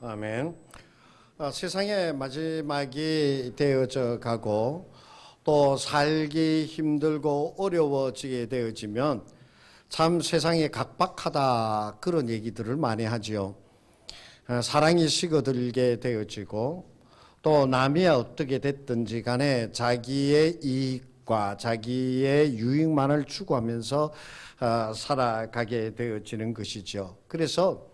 아멘. 세상의 마지막이 되어져 가고 또 살기 힘들고 어려워지게 되어지면 참 세상이 각박하다 그런 얘기들을 많이 하지요. 사랑이 식어들게 되어지고 또 남이 어떻게 됐든지 간에 자기의 이익과 자기의 유익만을 추구하면서 살아가게 되어지는 것이죠. 그래서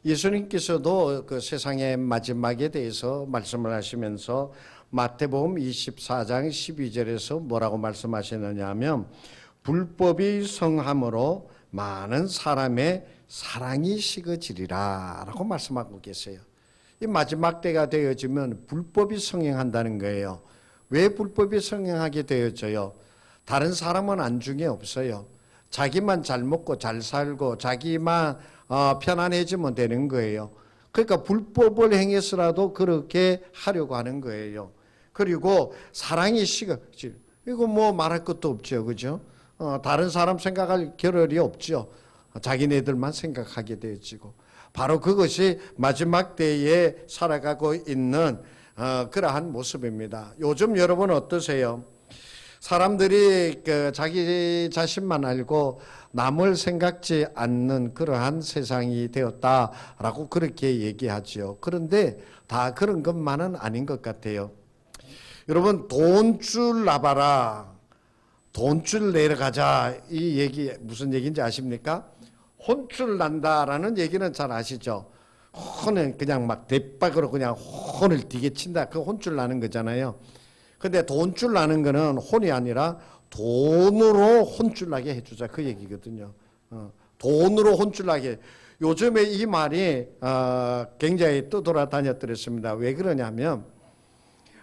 예수님께서도 그 세상의 마지막에 대해서 말씀을 하시면서 마태복음 24장 12절에서 뭐라고 말씀하시느냐 하면 불법이 성함으로 많은 사람의 사랑이 식어지리라 라고 말씀하고 계세요. 이 마지막 때가 되어지면 불법이 성행한다는 거예요. 왜 불법이 성행하게 되어져요? 다른 사람은 안중에 없어요. 자기만 잘 먹고 잘 살고 자기만 편안해지면 되는 거예요. 그러니까 불법을 행해서라도 그렇게 하려고 하는 거예요. 그리고 사랑이 식어질, 이거 뭐 말할 것도 없죠, 그죠? 다른 사람 생각할 겨를이 없죠. 자기네들만 생각하게 되어지고 바로 그것이 마지막 때에 살아가고 있는 그러한 모습입니다. 요즘 여러분 어떠세요? 사람들이 자기 자신만 알고 남을 생각지 않는 그러한 세상이 되었다라고 그렇게 얘기하죠. 그런데 다 그런 것만은 아닌 것 같아요. 여러분 돈줄 나봐라, 돈줄 내려가자, 이 얘기 무슨 얘기인지 아십니까? 혼줄 난다라는 얘기는 잘 아시죠? 혼은 그냥 막 대박으로 그냥 혼을 되게 친다, 그 혼줄 나는 거잖아요. 근데 돈줄 나는 거는 혼이 아니라 돈으로 혼줄 나게 해주자, 그 얘기거든요. 돈으로 혼줄 나게. 요즘에 이 말이 굉장히 떠돌아다녔더랬습니다. 왜 그러냐면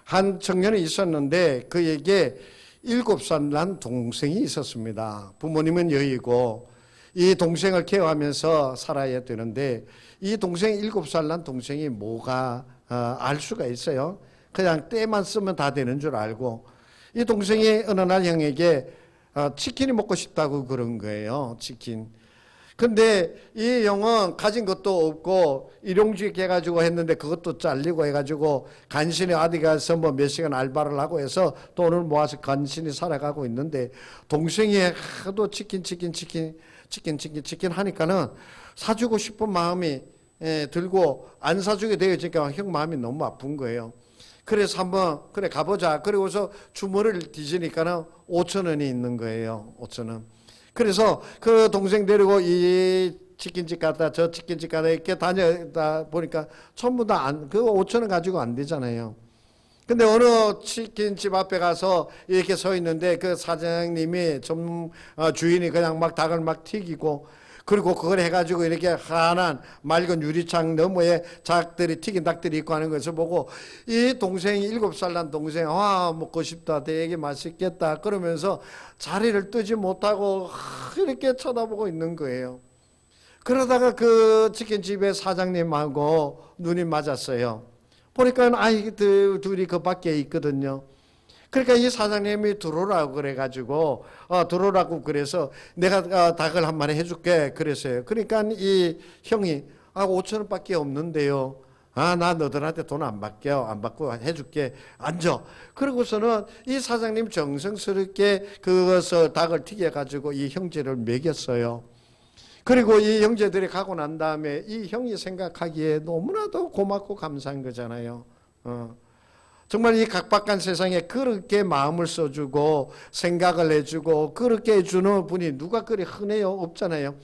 한 청년이 있었는데 그에게 7살 난 동생이 있었습니다. 부모님은 여의고 이 동생을 케어하면서 살아야 되는데 이 동생 7살 난 동생이 뭐가 알 수가 있어요. 그냥 때만 쓰면 다 되는 줄 알고 이 동생이 어느 날 형에게 치킨이 먹고 싶다고 그런 거예요. 치킨. 근데 이 형은 가진 것도 없고 일용직 해가지고 했는데 그것도 잘리고 해가지고 간신히 어디 가서 뭐 몇 시간 알바를 하고 해서 돈을 모아서 간신히 살아가고 있는데 동생이 하도 치킨 하니까는 사주고 싶은 마음이 들고 안 사주게 되어지니까 형 마음이 너무 아픈 거예요. 그래서 한번 그래 가보자. 그리고서 주머니를 뒤지니까는 5,000원이 있는 거예요. 5,000원. 그래서 그 동생 데리고 이 치킨집 갔다 저 치킨집 갔다 이렇게 다니다 보니까 전부 다 그 5,000원 가지고 안 되잖아요. 근데 어느 치킨집 앞에 가서 이렇게 서 있는데 그 사장님이 좀 주인이 그냥 막 닭을 막 튀기고 그리고 그걸 해가지고 이렇게 환한 맑은 유리창 너머에 닭들이 튀긴 닭들이 있고 하는 것을 보고 이 동생이 7살 난 동생 먹고 싶다 되게 맛있겠다 그러면서 자리를 뜨지 못하고 이렇게 쳐다보고 있는 거예요. 그러다가 그 치킨집의 사장님하고 눈이 맞았어요. 보니까 아이들 둘이 그 밖에 있거든요. 그러니까 이 사장님이 들어오라고 그래가지고 들어오라고 그래서 내가 닭을 한 마리 해줄게 그랬어요. 그러니까 이 형이 5,000원밖에 없는데요. 나 너들한테 돈 안 받고 해줄게. 앉아. 그러고서는 이 사장님 정성스럽게 그것을 닭을 튀겨가지고 이 형제를 먹였어요. 그리고 이 형제들이 가고 난 다음에 이 형이 생각하기에 너무나도 고맙고 감사한 거잖아요. 정말 이 각박한 세상에 그렇게 마음을 써주고 생각을 해주고 그렇게 해주는 분이 누가 그리 흔해요? 없잖아요.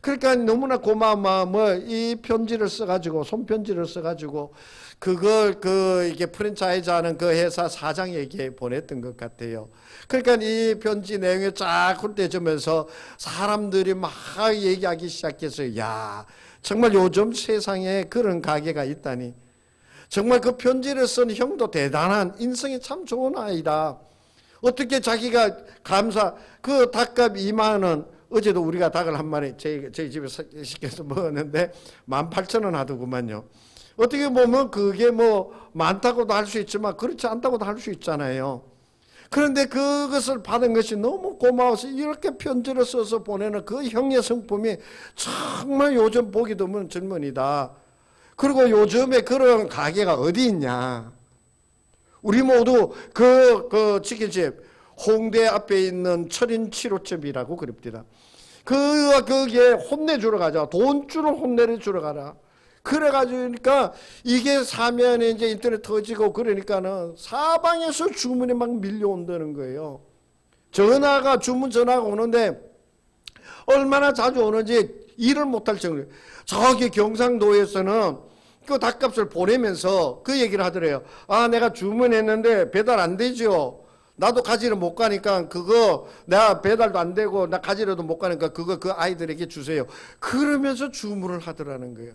그러니까 너무나 고마운 마음을 이 편지를 써가지고 손편지를 써가지고 그걸 이게 프랜차이즈 하는 그 회사 사장에게 보냈던 것 같아요. 그러니까 이 편지 내용에 쫙 훑어주면서 사람들이 막 얘기하기 시작했어요. 야, 정말 요즘 세상에 그런 가게가 있다니. 정말 그 편지를 쓴 형도 대단한 인성이 참 좋은 아이다. 어떻게 자기가 그 닭값 2만 원, 어제도 우리가 닭을 한 마리 저희 집에서 시켜서 먹었는데 18,000원 하더구만요. 어떻게 보면 그게 뭐 많다고도 할 수 있지만 그렇지 않다고도 할 수 있잖아요. 그런데 그것을 받은 것이 너무 고마워서 이렇게 편지를 써서 보내는 그 형의 성품이 정말 요즘 보기 드문 젊은이다. 그리고 요즘에 그런 가게가 어디 있냐. 우리 모두 그 치킨집 홍대 앞에 있는 철인 7호점이라고 그럽니다. 거기에 혼내주러 가자. 돈주로 혼내를 주러 가라. 그래가지고 이게 사면에 이제 인터넷 터지고 그러니까는 사방에서 주문이 막 밀려온다는 거예요. 주문 전화가 오는데 얼마나 자주 오는지 일을 못할 정도예요. 저기 경상도에서는 그 닭값을 보내면서 그 얘기를 하더래요. 아, 내가 주문했는데 배달 안 되죠. 나도 가지를 못 가니까 그거 내가 배달도 안 되고 나 가지러도 못 가니까 그거 그 아이들에게 주세요. 그러면서 주문을 하더라는 거예요.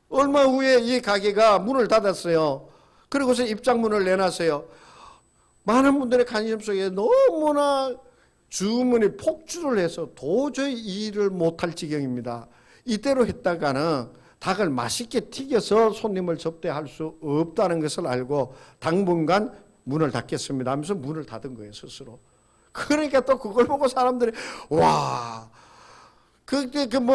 얼마 후에 이 가게가 문을 닫았어요. 그리고서 입장문을 내놨어요. 많은 분들의 관심 속에 너무나 주문이 폭주를 해서 도저히 일을 못할 지경입니다. 이대로 했다가는 닭을 맛있게 튀겨서 손님을 접대할 수 없다는 것을 알고 당분간 문을 닫겠습니다 하면서 문을 닫은 거예요, 스스로. 그러니까 또 그걸 보고 사람들이 와,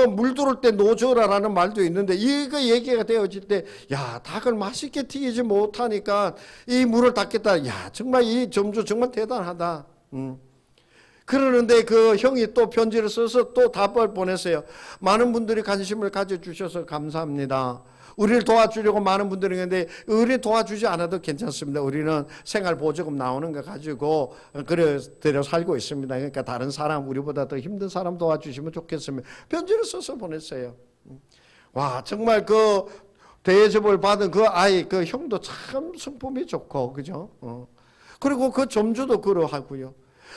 물 들어올 때 노져라라는 말도 있는데 이거 얘기가 되어질 때, 야, 닭을 맛있게 튀기지 못하니까 이 문을 닫겠다. 야, 정말 이 점주 정말 대단하다. 그러는데 그 형이 또 편지를 써서 또 답을 보냈어요. 많은 분들이 관심을 가져주셔서 감사합니다. 우리를 도와주려고 많은 분들이 있는데 우리 도와주지 않아도 괜찮습니다. 우리는 생활보조금 나오는 거 가지고 그래대로 살고 있습니다. 그러니까 다른 사람, 우리보다 더 힘든 사람 도와주시면 좋겠습니다. 편지를 써서 보냈어요. 와, 정말 그 대접을 받은 그 아이, 그 형도 참 성품이 좋고, 그죠? 그리고 그 점주도 그러하고요.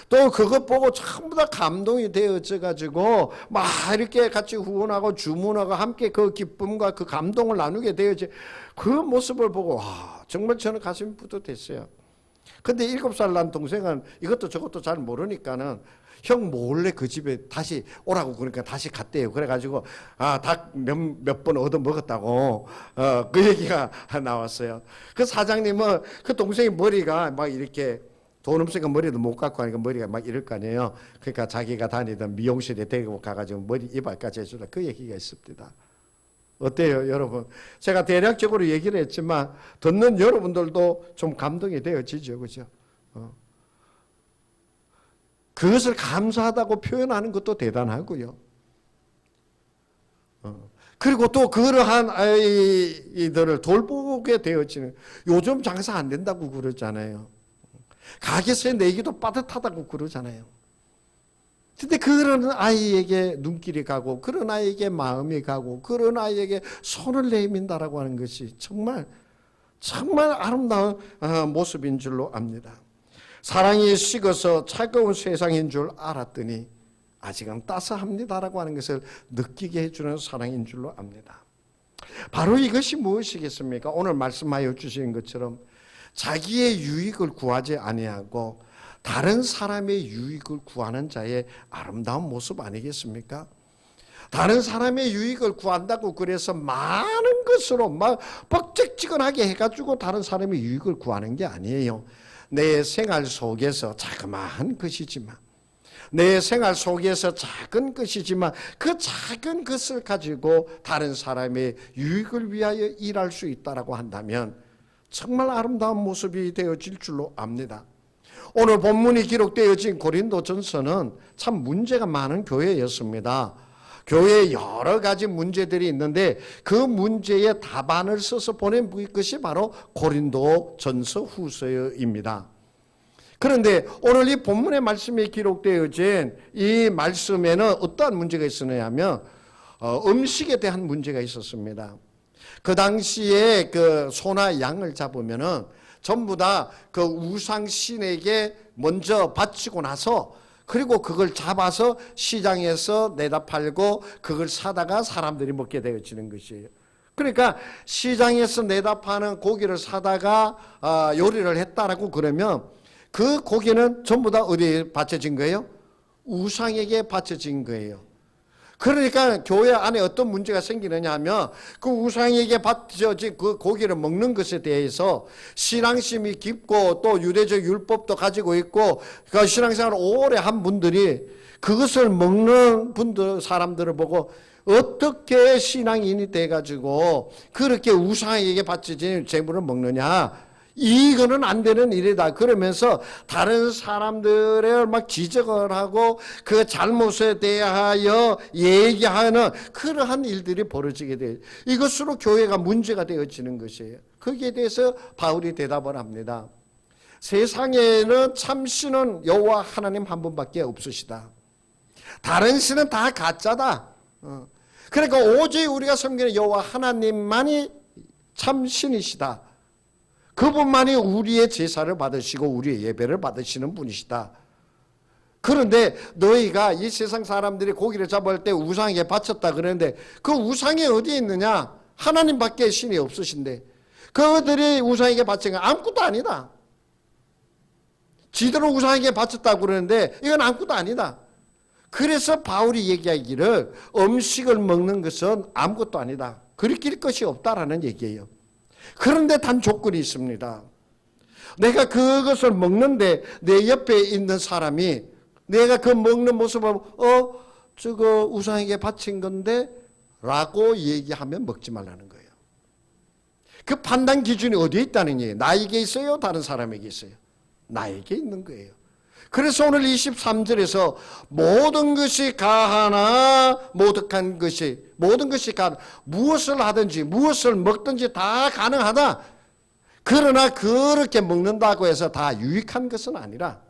또 그것 보고 전부 다 감동이 되어져가지고 막 이렇게 같이 후원하고 주문하고 함께 그 기쁨과 그 감동을 나누게 되어지, 그 모습을 보고 와, 정말 저는 가슴이 뿌듯했어요. 근데 7살 난 동생은 이것도 저것도 잘 모르니까는 형 몰래 그 집에 다시 오라고 그러니까 다시 갔대요. 그래가지고 닭 몇 번 얻어 먹었다고 그 얘기가 나왔어요. 그 사장님은 그 동생의 머리가 막 이렇게 돈 없으니까 머리도 못 갖고 하니까 머리가 막 이럴 거 아니에요. 그러니까 자기가 다니던 미용실에 데리고 가가지고 머리 이발까지 해주라, 그 얘기가 있습니다. 어때요, 여러분? 제가 대략적으로 얘기를 했지만 듣는 여러분들도 좀 감동이 되어지죠, 그죠? 그것을 감사하다고 표현하는 것도 대단하고요. 그리고 또 그러한 아이들을 돌보게 되어지는, 요즘 장사 안 된다고 그러잖아요. 가게세 내기도 빠듯하다고 그러잖아요. 근데 그런 아이에게 눈길이 가고 그런 아이에게 마음이 가고 그런 아이에게 손을 내민다라고 하는 것이 정말 아름다운 모습인 줄로 압니다. 사랑이 식어서 차가운 세상인 줄 알았더니 아직은 따스합니다라고 하는 것을 느끼게 해주는 사랑인 줄로 압니다. 바로 이것이 무엇이겠습니까? 오늘 말씀하여 주신 것처럼 자기의 유익을 구하지 아니하고 다른 사람의 유익을 구하는 자의 아름다운 모습 아니겠습니까? 다른 사람의 유익을 구한다고 그래서 많은 것으로 막 뻑적지근하게 해가지고 다른 사람의 유익을 구하는 게 아니에요. 내 생활 속에서 자그마한 것이지만, 내 생활 속에서 작은 것이지만 그 작은 것을 가지고 다른 사람의 유익을 위하여 일할 수 있다라고 한다면 정말 아름다운 모습이 되어질 줄로 압니다. 오늘 본문이 기록되어진 고린도전서는 참 문제가 많은 교회였습니다. 교회에 여러 가지 문제들이 있는데 그 문제의 답안을 써서 보낸 것이 바로 고린도전서 후서입니다. 그런데 오늘 이 본문의 말씀이 기록되어진 이 말씀에는 어떠한 문제가 있었냐 하면 음식에 대한 문제가 있었습니다. 그 당시에 그 소나 양을 잡으면은 전부 다 그 우상 신에게 먼저 바치고 나서 그리고 그걸 잡아서 시장에서 내다 팔고 그걸 사다가 사람들이 먹게 되어지는 것이에요. 그러니까 시장에서 내다 파는 고기를 사다가 요리를 했다라고 그러면 그 고기는 전부 다 어디에 바쳐진 거예요? 우상에게 바쳐진 거예요. 그러니까 교회 안에 어떤 문제가 생기느냐 하면 그 우상에게 바쳐진 그 고기를 먹는 것에 대해서 신앙심이 깊고 또 유대적 율법도 가지고 있고 그 신앙생활을 오래 한 분들이 그것을 먹는 사람들을 보고 어떻게 신앙인이 돼가지고 그렇게 우상에게 바쳐진 재물을 먹느냐? 이거는 안 되는 일이다. 그러면서 다른 사람들을 막 지적을 하고 그 잘못에 대하여 얘기하는 그러한 일들이 벌어지게 돼요. 이것으로 교회가 문제가 되어지는 것이에요. 거기에 대해서 바울이 대답을 합니다. 세상에는 참 신은 여호와 하나님 한 분밖에 없으시다. 다른 신은 다 가짜다. 그러니까 오직 우리가 섬기는 여호와 하나님만이 참 신이시다. 그분만이 우리의 제사를 받으시고 우리의 예배를 받으시는 분이시다. 그런데 너희가 이 세상 사람들이 고기를 잡을 때 우상에게 바쳤다 그러는데 그 우상이 어디에 있느냐? 하나님밖에 신이 없으신데 그들이 우상에게 바친 건 아무것도 아니다. 지들은 우상에게 바쳤다고 그러는데 이건 아무것도 아니다. 그래서 바울이 얘기하기를 음식을 먹는 것은 아무것도 아니다. 그리킬 것이 없다라는 얘기예요. 그런데 단 조건이 있습니다. 내가 그것을 먹는데 내 옆에 있는 사람이 내가 그 먹는 모습을 저거 우상에게 바친 건데 라고 얘기하면 먹지 말라는 거예요. 그 판단 기준이 어디에 있다는 얘기예요? 나에게 있어요? 다른 사람에게 있어요? 나에게 있는 거예요. 그래서 오늘 23절에서 모든 것이 가하나 모독한 것이 모든 것이 가하나 무엇을 하든지 무엇을 먹든지 다 가능하다. 그러나 그렇게 먹는다고 해서 다 유익한 것은 아니라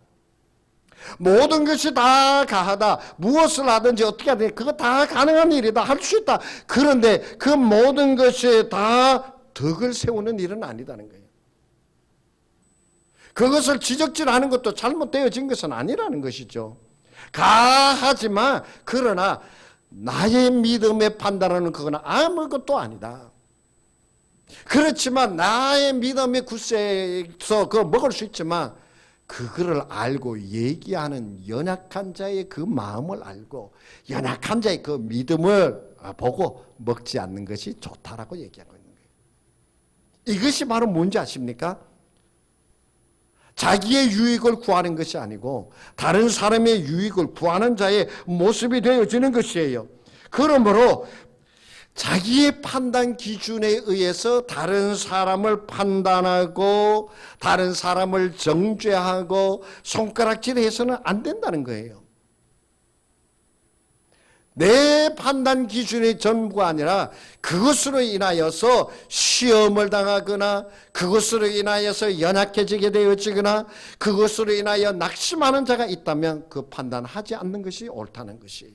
모든 것이 다 가하다. 무엇을 하든지 어떻게 하든지 그거 다 가능한 일이다. 할 수 있다. 그런데 그 모든 것이 다 덕을 세우는 일은 아니다는 거예요. 그것을 지적질하는 것도 잘못되어진 것은 아니라는 것이죠. 가하지만 그러나 나의 믿음에 판단하는 그거는 아무것도 아니다. 그렇지만 나의 믿음의 굳세서 그거 먹을 수 있지만 그거를 알고 얘기하는 연약한 자의 그 마음을 알고 연약한 자의 그 믿음을 보고 먹지 않는 것이 좋다라고 얘기하고 있는 거예요. 이것이 바로 뭔지 아십니까? 자기의 유익을 구하는 것이 아니고 다른 사람의 유익을 구하는 자의 모습이 되어지는 것이에요. 그러므로 자기의 판단 기준에 의해서 다른 사람을 판단하고 다른 사람을 정죄하고 손가락질해서는 안 된다는 거예요. 내 판단 기준이 전부가 아니라 그것으로 인하여서 시험을 당하거나 그것으로 인하여서 연약해지게 되어지거나 그것으로 인하여 낙심하는 자가 있다면 그 판단하지 않는 것이 옳다는 것이에요.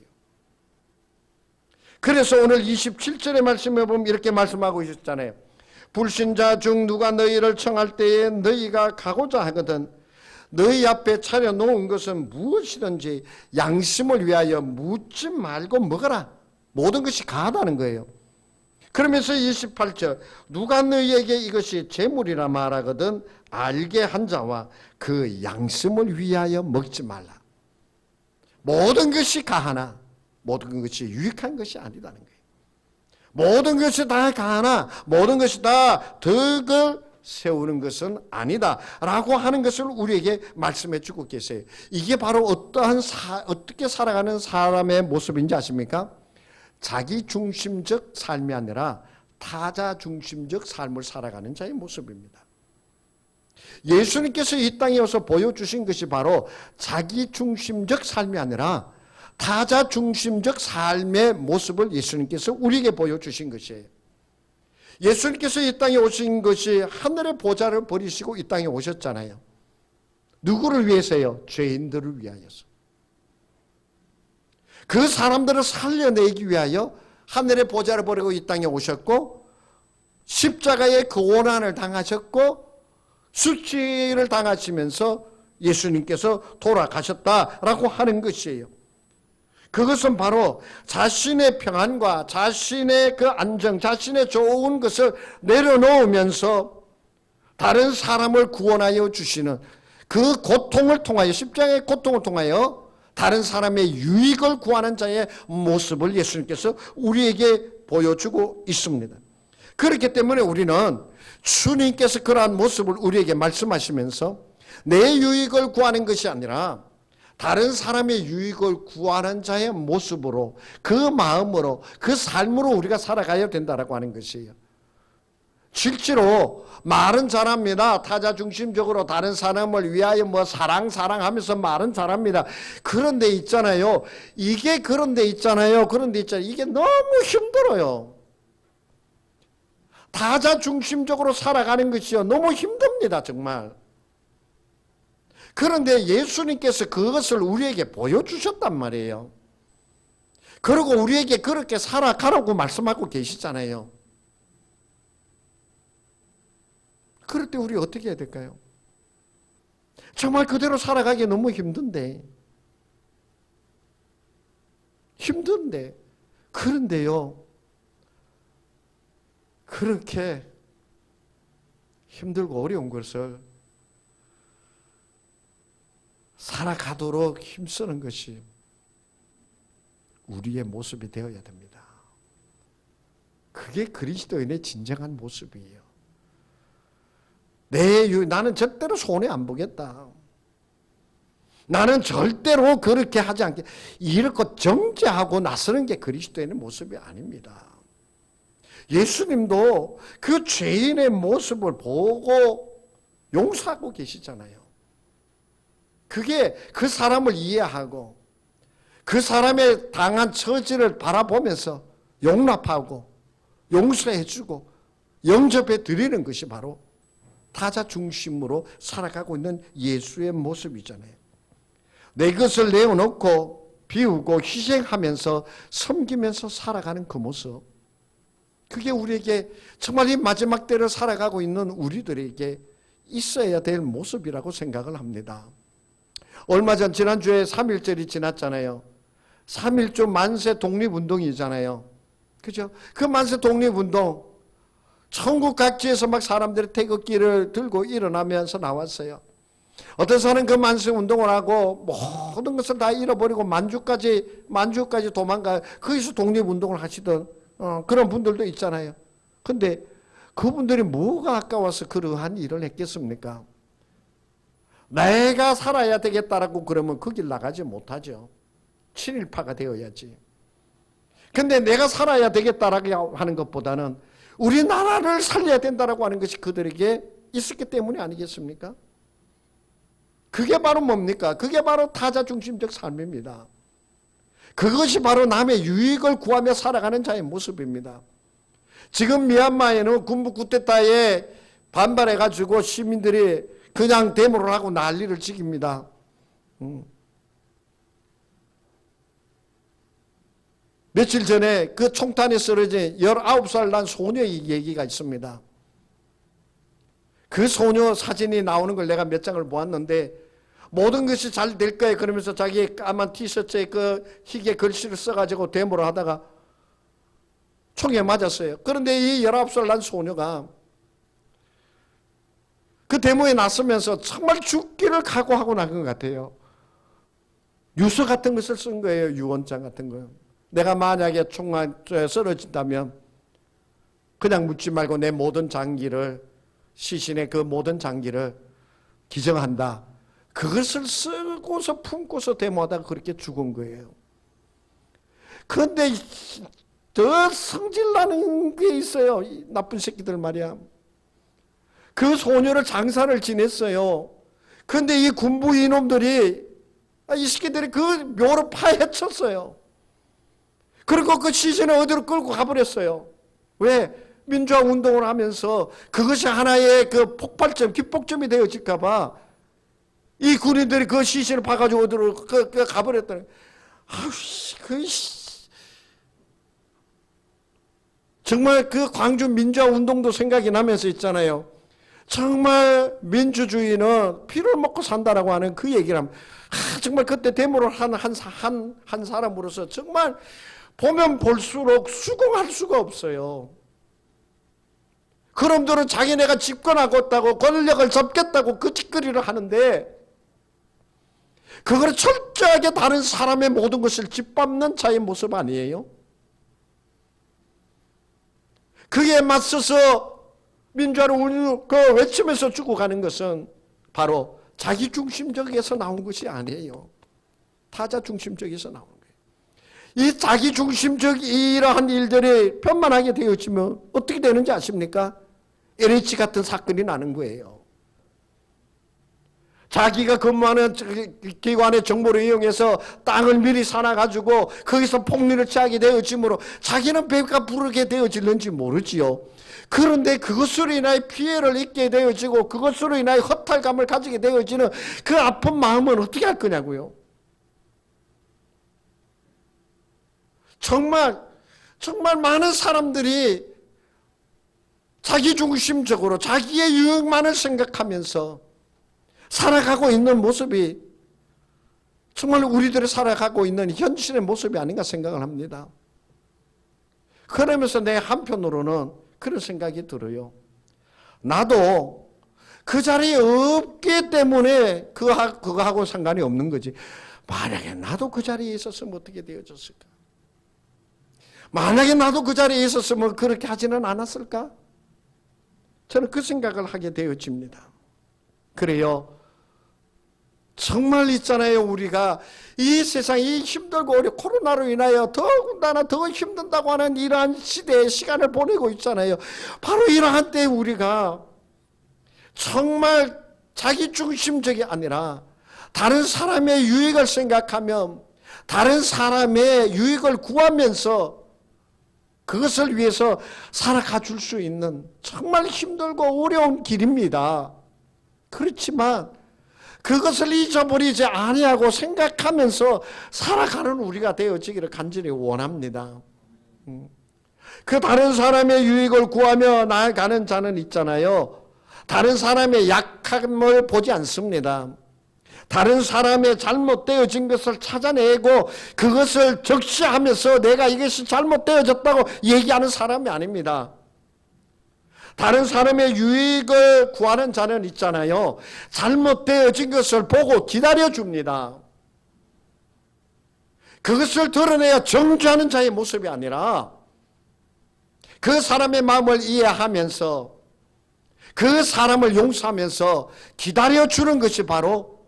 그래서 오늘 27절의 말씀에 보면 이렇게 말씀하고 있었잖아요. 불신자 중 누가 너희를 청할 때에 너희가 가고자 하거든 너희 앞에 차려놓은 것은 무엇이든지 양심을 위하여 묻지 말고 먹어라. 모든 것이 가하다는 거예요. 그러면서 28절 누가 너희에게 이것이 재물이라 말하거든 알게 한 자와 그 양심을 위하여 먹지 말라. 모든 것이 가하나 모든 것이 유익한 것이 아니다는 거예요. 모든 것이 다 가하나 모든 것이 다 덕을 세우는 것은 아니다 라고 하는 것을 우리에게 말씀해 주고 계세요. 이게 바로 어떻게 살아가는 사람의 모습인지 아십니까? 자기 중심적 삶이 아니라 타자 중심적 삶을 살아가는 자의 모습입니다. 예수님께서 이 땅에 와서 보여주신 것이 바로 자기 중심적 삶이 아니라 타자 중심적 삶의 모습을 예수님께서 우리에게 보여주신 것이에요. 예수님께서 이 땅에 오신 것이 하늘의 보좌를 버리시고 이 땅에 오셨잖아요. 누구를 위해서요? 죄인들을 위하여서. 그 사람들을 살려내기 위하여 하늘의 보좌를 버리고 이 땅에 오셨고 십자가의 그 고난을 당하셨고 수치를 당하시면서 예수님께서 돌아가셨다라고 하는 것이에요. 그것은 바로 자신의 평안과 자신의 그 안정, 자신의 좋은 것을 내려놓으면서 다른 사람을 구원하여 주시는 그 고통을 통하여 십자가의 고통을 통하여 다른 사람의 유익을 구하는 자의 모습을 예수님께서 우리에게 보여주고 있습니다. 그렇기 때문에 우리는 주님께서 그러한 모습을 우리에게 말씀하시면서 내 유익을 구하는 것이 아니라 다른 사람의 유익을 구하는 자의 모습으로, 그 마음으로, 그 삶으로 우리가 살아가야 된다라고 하는 것이에요. 실제로 말은 잘합니다. 타자 중심적으로 다른 사람을 위하여 사랑하면서 말은 잘합니다. 그런데 있잖아요. 그런데 있잖아요. 이게 너무 힘들어요. 타자 중심적으로 살아가는 것이요. 너무 힘듭니다. 정말. 그런데 예수님께서 그것을 우리에게 보여주셨단 말이에요. 그리고 우리에게 그렇게 살아가라고 말씀하고 계시잖아요. 그럴 때 우리 어떻게 해야 될까요? 정말 그대로 살아가기 너무 힘든데. 그런데요. 그렇게 힘들고 어려운 것을 살아가도록 힘쓰는 것이 우리의 모습이 되어야 됩니다. 그게 그리스도인의 진정한 모습이에요. 나는 절대로 손해 안 보겠다. 나는 절대로 그렇게 하지 않게, 이렇게 정죄하고 나서는 게 그리스도인의 모습이 아닙니다. 예수님도 그 죄인의 모습을 보고 용서하고 계시잖아요. 그게 그 사람을 이해하고 그 사람의 당한 처지를 바라보면서 용납하고 용서해주고 영접해 드리는 것이 바로 타자 중심으로 살아가고 있는 예수의 모습이잖아요. 내 것을 내어놓고 비우고 희생하면서 섬기면서 살아가는 그 모습, 그게 우리에게 정말 이 마지막 때를 살아가고 있는 우리들에게 있어야 될 모습이라고 생각을 합니다. 얼마 전 지난주에 3.1절이 지났잖아요. 3.1조 만세 독립운동이잖아요. 그죠? 그 만세 독립운동, 천국 각지에서 막 사람들이 태극기를 들고 일어나면서 나왔어요. 어떤 사람은 그 만세 운동을 하고 모든 것을 다 잃어버리고 만주까지 도망가, 거기서 독립운동을 하시던 그런 분들도 있잖아요. 근데 그분들이 뭐가 아까워서 그러한 일을 했겠습니까? 내가 살아야 되겠다라고 그러면 그 길 나가지 못하죠. 친일파가 되어야지. 근데 내가 살아야 되겠다라고 하는 것보다는 우리나라를 살려야 된다라고 하는 것이 그들에게 있었기 때문이 아니겠습니까? 그게 바로 뭡니까? 그게 바로 타자 중심적 삶입니다. 그것이 바로 남의 유익을 구하며 살아가는 자의 모습입니다. 지금 미얀마에는 군부 쿠데타에 반발해가지고 시민들이 그냥 데모를 하고 난리를 지깁니다. 며칠 전에 그 총탄에 쓰러진 19살 난 소녀의 얘기가 있습니다. 그 소녀 사진이 나오는 걸 내가 몇 장을 보았는데, 모든 것이 잘 될 거예요 그러면서 자기 까만 티셔츠에 그 희게 글씨를 써가지고 데모를 하다가 총에 맞았어요. 그런데 이 19살 난 소녀가 그 데모에 나서면서 정말 죽기를 각오하고 나간 것 같아요. 유서 같은 것을 쓴 거예요. 유언장 같은 거. 내가 만약에 총에 쓰러진다면 그냥 묻지 말고 내 모든 장기를, 시신의 그 모든 장기를 기증한다. 그것을 쓰고서 품고서 데모하다가 그렇게 죽은 거예요. 그런데 더 성질나는 게 있어요. 이 나쁜 새끼들 말이야. 그 소녀를 장사를 지냈어요. 그런데 이 군부 이놈들이, 이 새끼들이 그 묘를 파헤쳤어요. 그리고 그 시신을 어디로 끌고 가버렸어요. 왜? 민주화 운동을 하면서 그것이 하나의 그 폭발점, 기폭점이 되어질까봐 이 군인들이 그 시신을 파가지고 어디로 가버렸다는. 정말 그 광주 민주화 운동도 생각이 나면서 있잖아요. 정말 민주주의는 피를 먹고 산다라고 하는 그 얘기를 하면, 정말 그때 데모를 한 사람으로서 정말 보면 볼수록 수긍할 수가 없어요. 그놈들은 자기네가 집권하고 있다고, 권력을 잡겠다고 그 짓거리를 하는데, 그걸 철저하게 다른 사람의 모든 것을 짓밟는 자의 모습 아니에요? 그에 맞서서 민주화를 외치면서 죽어가는 것은 바로 자기중심적에서 나온 것이 아니에요. 타자 중심적에서 나오는 거예요. 이 자기 중심적 이러한 일들이 편만하게 되어지면 어떻게 되는지 아십니까? LH 같은 사건이 나는 거예요. 자기가 근무하는 기관의 정보를 이용해서 땅을 미리 사놔가지고 거기서 폭리를 취하게 되어지므로 자기는 배가 부르게 되어질는지 모르지요. 그런데 그것으로 인하여 피해를 입게 되어지고 그것으로 인하여 허탈감을 가지게 되어지는 그 아픈 마음은 어떻게 할 거냐고요. 정말 많은 사람들이 자기중심적으로 자기의 유익만을 생각하면서 살아가고 있는 모습이 정말 우리들이 살아가고 있는 현실의 모습이 아닌가 생각을 합니다. 그러면서 내 한편으로는 그런 생각이 들어요. 나도 그 자리에 없기 때문에 그거하고 상관이 없는 거지. 만약에 나도 그 자리에 있었으면 어떻게 되어졌을까? 만약에 나도 그 자리에 있었으면 그렇게 하지는 않았을까? 저는 그 생각을 하게 되어집니다. 그래요. 정말 있잖아요. 우리가 이 세상이 힘들고 우리 코로나로 인하여 더군다나 더 힘든다고 하는 이러한 시대에 시간을 보내고 있잖아요. 바로 이러한 때에 우리가 정말 자기중심적이 아니라 다른 사람의 유익을 생각하며 다른 사람의 유익을 구하면서 그것을 위해서 살아가 줄 수 있는 정말 힘들고 어려운 길입니다. 그렇지만 그것을 잊어버리지 아니하고 생각하면서 살아가는 우리가 되어지기를 간절히 원합니다. 그 다른 사람의 유익을 구하며 나아가는 자는 있잖아요. 다른 사람의 약함을 보지 않습니다. 다른 사람의 잘못되어진 것을 찾아내고 그것을 적시하면서 내가 이것이 잘못되어졌다고 얘기하는 사람이 아닙니다. 다른 사람의 유익을 구하는 자는 있잖아요. 잘못되어진 것을 보고 기다려줍니다. 그것을 드러내야 정죄하는 자의 모습이 아니라 그 사람의 마음을 이해하면서 그 사람을 용서하면서 기다려주는 것이 바로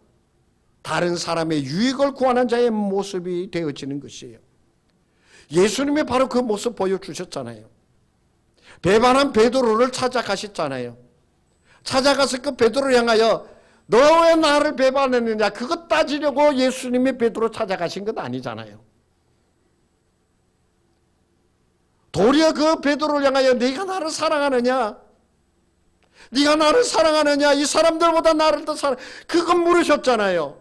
다른 사람의 유익을 구하는 자의 모습이 되어지는 것이에요. 예수님이 바로 그 모습 보여주셨잖아요. 배반한 베드로를 찾아가셨잖아요. 찾아가서 그 베드로를 향하여 너 왜 나를 배반했느냐 그것 따지려고 예수님이 베드로 찾아가신 것 아니잖아요. 도리어 그 베드로를 향하여 네가 나를 사랑하느냐 네가 나를 사랑하느냐 이 사람들보다 나를 더 사랑 그건 물으셨잖아요.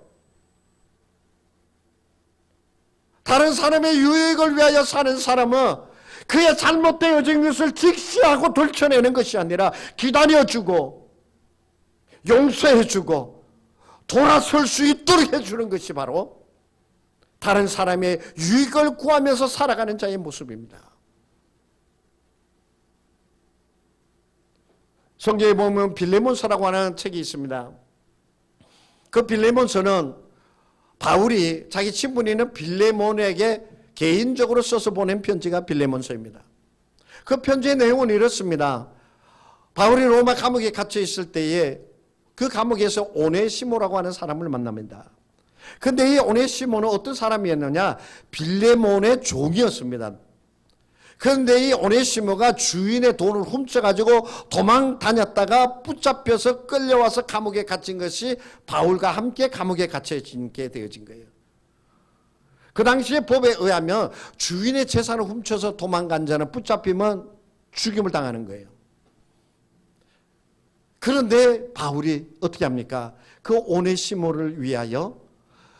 다른 사람의 유익을 위하여 사는 사람은 그의 잘못되어진 것을 직시하고 들춰내는 것이 아니라 기다려주고 용서해주고 돌아설 수 있도록 해주는 것이 바로 다른 사람의 유익을 구하면서 살아가는 자의 모습입니다. 성경에 보면 빌레몬서라고 하는 책이 있습니다. 그 빌레몬서는 바울이 자기 친분인 빌레몬에게 개인적으로 써서 보낸 편지가 빌레몬서입니다. 그 편지의 내용은 이렇습니다. 바울이 로마 감옥에 갇혀 있을 때에 그 감옥에서 오네시모라고 하는 사람을 만납니다. 그런데 이 오네시모는 어떤 사람이었느냐? 빌레몬의 종이었습니다. 그런데 이 오네시모가 주인의 돈을 훔쳐가지고 도망 다녔다가 붙잡혀서 끌려와서 감옥에 갇힌 것이 바울과 함께 감옥에 갇혀지게 되어진 거예요. 그 당시의 법에 의하면 주인의 재산을 훔쳐서 도망간 자는 붙잡히면 죽임을 당하는 거예요. 그런데 바울이 어떻게 합니까? 그 오네시모를 위하여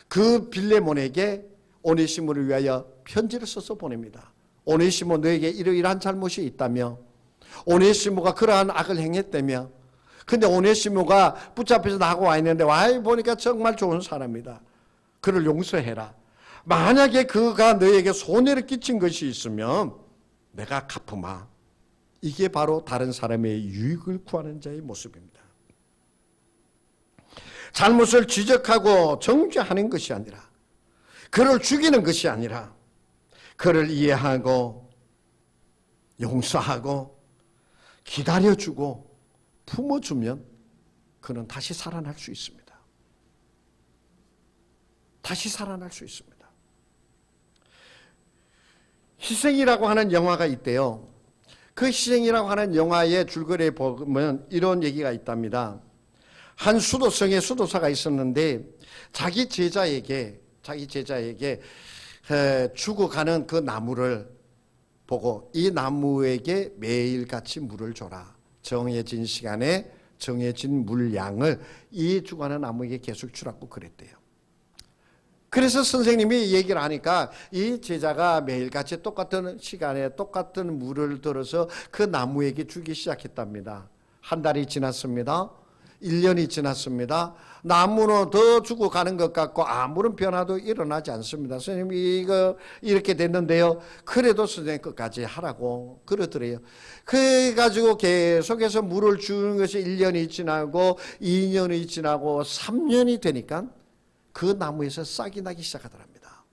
그 빌레몬에게 오네시모를 위하여 편지를 써서 보냅니다. 오네시모 너에게 이러이러한 잘못이 있다며 오네시모가 그러한 악을 행했다며 근데 오네시모가 붙잡혀서 나하고 와 있는데 와 보니까 정말 좋은 사람이다. 그를 용서해라. 만약에 그가 너에게 손해를 끼친 것이 있으면 내가 갚으마. 이게 바로 다른 사람의 유익을 구하는 자의 모습입니다. 잘못을 지적하고 정죄하는 것이 아니라 그를 죽이는 것이 아니라 그를 이해하고 용서하고 기다려주고 품어주면 그는 다시 살아날 수 있습니다. 다시 살아날 수 있습니다. 희생이라고 하는 영화가 있대요. 그 희생이라고 하는 영화의 줄거리에 보면 이런 얘기가 있답니다. 한 수도성에 수도사가 있었는데 자기 제자에게 죽어가는 그 나무를 보고 이 나무에게 매일같이 물을 줘라. 정해진 시간에 정해진 물량을 이 죽어가는 나무에게 계속 주라고 그랬대요. 그래서 선생님이 얘기를 하니까 이 제자가 매일같이 똑같은 시간에 똑같은 물을 들어서 그 나무에게 주기 시작했답니다. 한 달이 지났습니다. 1년이 지났습니다. 나무는 더 죽어가는 것 같고 아무런 변화도 일어나지 않습니다. 선생님이 이거 이렇게 됐는데요. 그래도 선생님 끝까지 하라고 그러더래요. 그래가지고 계속해서 물을 주는 것이 1년이 지나고 2년이 지나고 3년이 되니까 그 나무에서 싹이 나기 시작하더랍니다.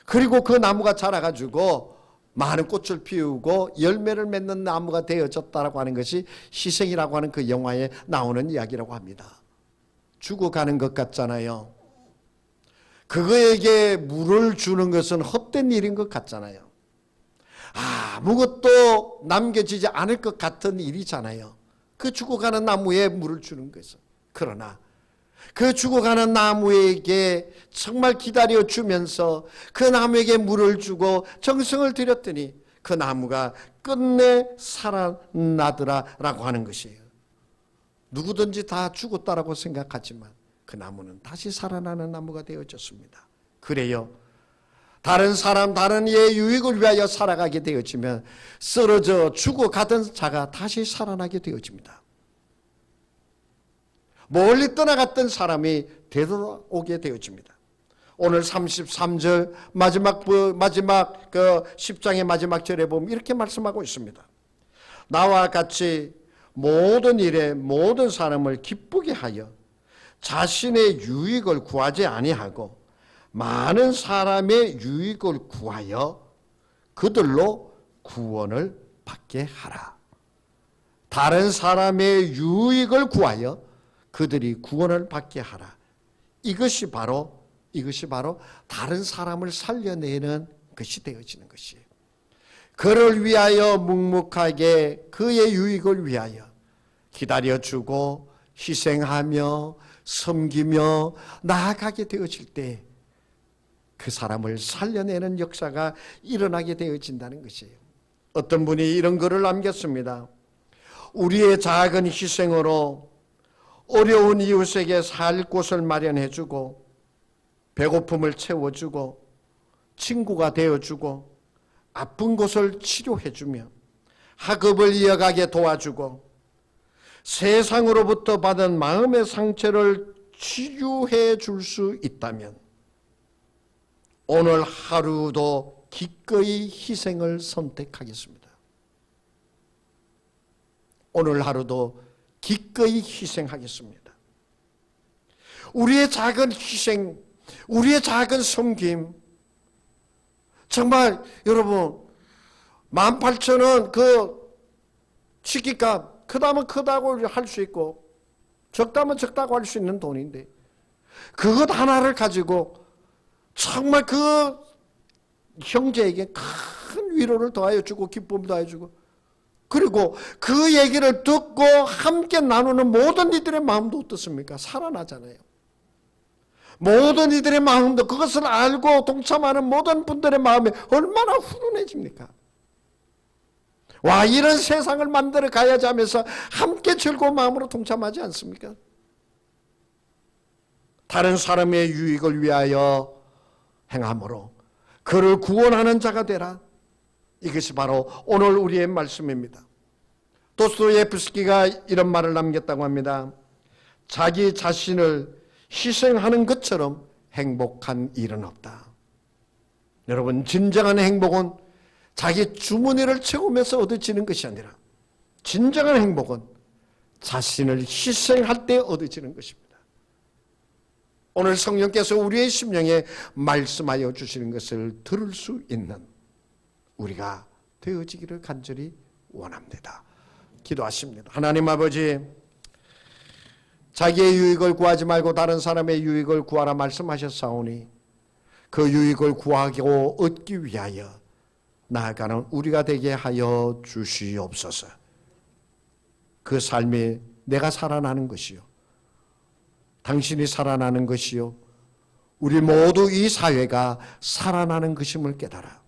그리고 그 나무가 자라가지고 많은 꽃을 피우고 열매를 맺는 나무가 되어졌다라고 하는 것이 희생이라고 하는 그 영화에 나오는 이야기라고 합니다. 죽어가는 것 같잖아요. 그거에게 물을 주는 것은 헛된 일인 것 같잖아요. 아무것도 남겨지지 않을 것 같은 일이잖아요. 그 죽어가는 나무에 물을 주는 것은. 그러나 그 죽어가는 나무에게 정말 기다려주면서 그 나무에게 물을 주고 정성을 들였더니 그 나무가 끝내 살아나더라라고 하는 것이에요. 누구든지 다 죽었다라고 생각하지만 그 나무는 다시 살아나는 나무가 되어졌습니다. 그래요. 다른 사람, 다른 이의 유익을 위하여 살아가게 되어지면 쓰러져 죽어가던 자가 다시 살아나게 되어집니다. 멀리 떠나갔던 사람이 되돌아오게 되어집니다. 오늘 33절 마지막 그 10장의 마지막 절에 보면 이렇게 말씀하고 있습니다. 나와 같이 모든 일에 모든 사람을 기쁘게 하여 자신의 유익을 구하지 아니하고 많은 사람의 유익을 구하여 그들로 구원을 받게 하라. 다른 사람의 유익을 구하여 그들이 구원을 받게 하라. 이것이 바로 다른 사람을 살려내는 것이 되어지는 것이에요. 그를 위하여 묵묵하게 그의 유익을 위하여 기다려주고 희생하며 섬기며 나아가게 되어질 때 그 사람을 살려내는 역사가 일어나게 되어진다는 것이에요. 어떤 분이 이런 글을 남겼습니다. 우리의 작은 희생으로 어려운 이웃에게 살 곳을 마련해주고 배고픔을 채워주고 친구가 되어주고 아픈 곳을 치료해주며 학업을 이어가게 도와주고 세상으로부터 받은 마음의 상처를 치유해 줄 수 있다면 오늘 하루도 기꺼이 희생을 선택하겠습니다. 오늘 하루도 기꺼이 희생하겠습니다. 우리의 작은 희생, 우리의 작은 섬김, 정말 여러분 18,000원 그 치킨값 크다면 크다고 할 수 있고 적다면 적다고 할 수 있는 돈인데 그것 하나를 가지고 정말 그 형제에게 큰 위로를 더하여 주고 기쁨을 더하여 주고 그리고 그 얘기를 듣고 함께 나누는 모든 이들의 마음도 어떻습니까? 살아나잖아요. 모든 이들의 마음도 그것을 알고 동참하는 모든 분들의 마음이 얼마나 훈훈해집니까? 와, 이런 세상을 만들어 가야지 하면서 함께 즐거운 마음으로 동참하지 않습니까? 다른 사람의 유익을 위하여 행함으로 그를 구원하는 자가 되라. 이것이 바로 오늘 우리의 말씀입니다. 도스토옙스키가 이런 말을 남겼다고 합니다. 자기 자신을 희생하는 것처럼 행복한 일은 없다. 여러분, 진정한 행복은 자기 주머니를 채우면서 얻어지는 것이 아니라 진정한 행복은 자신을 희생할 때 얻어지는 것입니다. 오늘 성령께서 우리의 심령에 말씀하여 주시는 것을 들을 수 있는 우리가 되어지기를 간절히 원합니다. 기도하십니다. 하나님 아버지, 자기의 유익을 구하지 말고 다른 사람의 유익을 구하라 말씀하셨사오니 그 유익을 구하고 얻기 위하여 나아가는 우리가 되게 하여 주시옵소서. 그 삶이 내가 살아나는 것이요, 당신이 살아나는 것이요, 우리 모두 이 사회가 살아나는 것임을 깨달아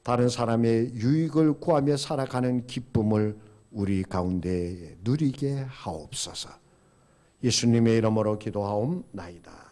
다른 사람의 유익을 구하며 살아가는 기쁨을 우리 가운데 누리게 하옵소서. 예수님의 이름으로 기도하옵나이다.